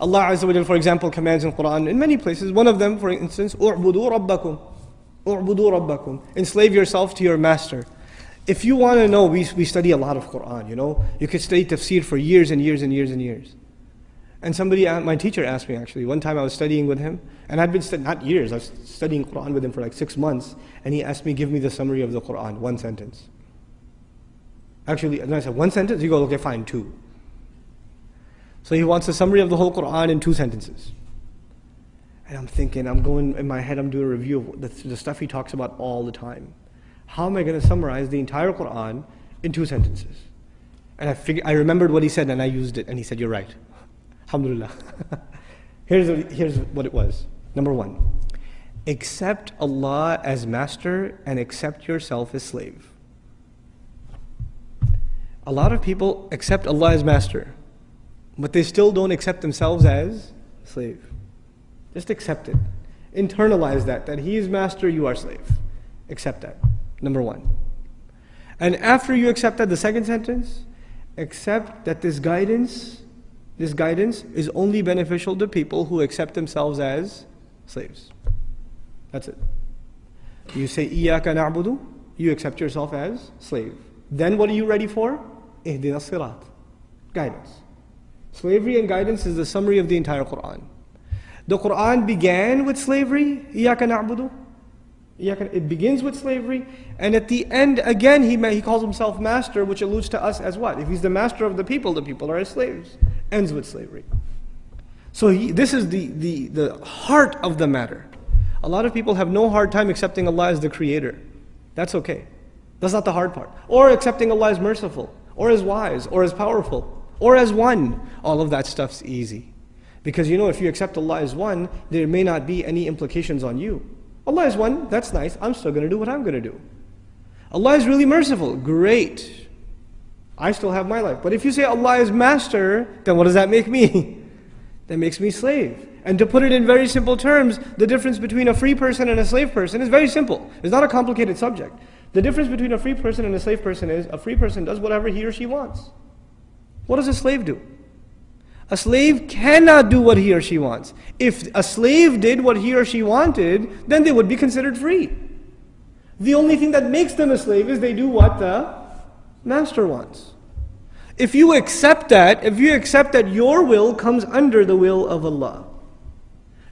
Allah Azza wa Jalla, for example, commands in Quran in many places. One of them, for instance, "U'budu rabbakum." "U'budu rabbakum." Enslave yourself to your master. If you want to know, we study a lot of Quran, you know. You could study tafsir for years and years and years and years. And somebody, my teacher asked me actually, one time I was studying with him, and I'd been not years, I was studying Quran with him for like 6 months, and he asked me, give me the summary of the Quran, one sentence. Actually, and I said, one sentence? He goes, okay, fine, 2. So he wants a summary of the whole Quran in 2 sentences. And I'm thinking, I'm going, in my head, I'm doing a review of the stuff he talks about all the time. How am I going to summarize the entire Quran in 2 sentences? And I remembered what he said, and I used it, and he said, you're right. Alhamdulillah. Here's what it was. Number 1, accept Allah as master and accept yourself as slave. A lot of people accept Allah as master, but they still don't accept themselves as slave. Just accept it. Internalize that He is master, you are slave. Accept that. Number 1. And after you accept that, the second sentence, accept that this guidance is only beneficial to people who accept themselves as slaves. That's it. You say, Iyaka na'budu, you accept yourself as slave. Then what are you ready for? Ihdina sirat. Guidance. Slavery and guidance is the summary of the entire Quran. The Quran began with slavery, Iyaka na'budu. It begins with slavery, and at the end, again, he calls himself master, which alludes to us as what? If he's the master of the people are his slaves. Ends with slavery. So this is the heart of the matter. A lot of people have no hard time accepting Allah as the creator. That's okay. That's not the hard part. Or accepting Allah as merciful, or as wise, or as powerful, or as one. All of that stuff's easy. Because you know, if you accept Allah as one, there may not be any implications on you. Allah is one, that's nice, I'm still going to do what I'm going to do. Allah is really merciful, great. I still have my life. But if you say Allah is master, then what does that make me? That makes me slave. And to put it in very simple terms, the difference between a free person and a slave person is very simple. It's not a complicated subject. The difference between a free person and a slave person is, a free person does whatever he or she wants. What does a slave do? A slave cannot do what he or she wants. If a slave did what he or she wanted, then they would be considered free. The only thing that makes them a slave is they do what the master wants. If you accept that your will comes under the will of Allah,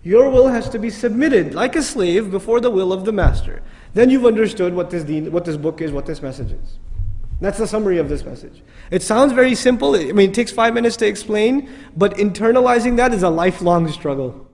your will has to be submitted like a slave before the will of the master. Then you've understood what this book is, what this message is. That's the summary of this message. It sounds very simple. I mean, it takes 5 minutes to explain, but internalizing that is a lifelong struggle.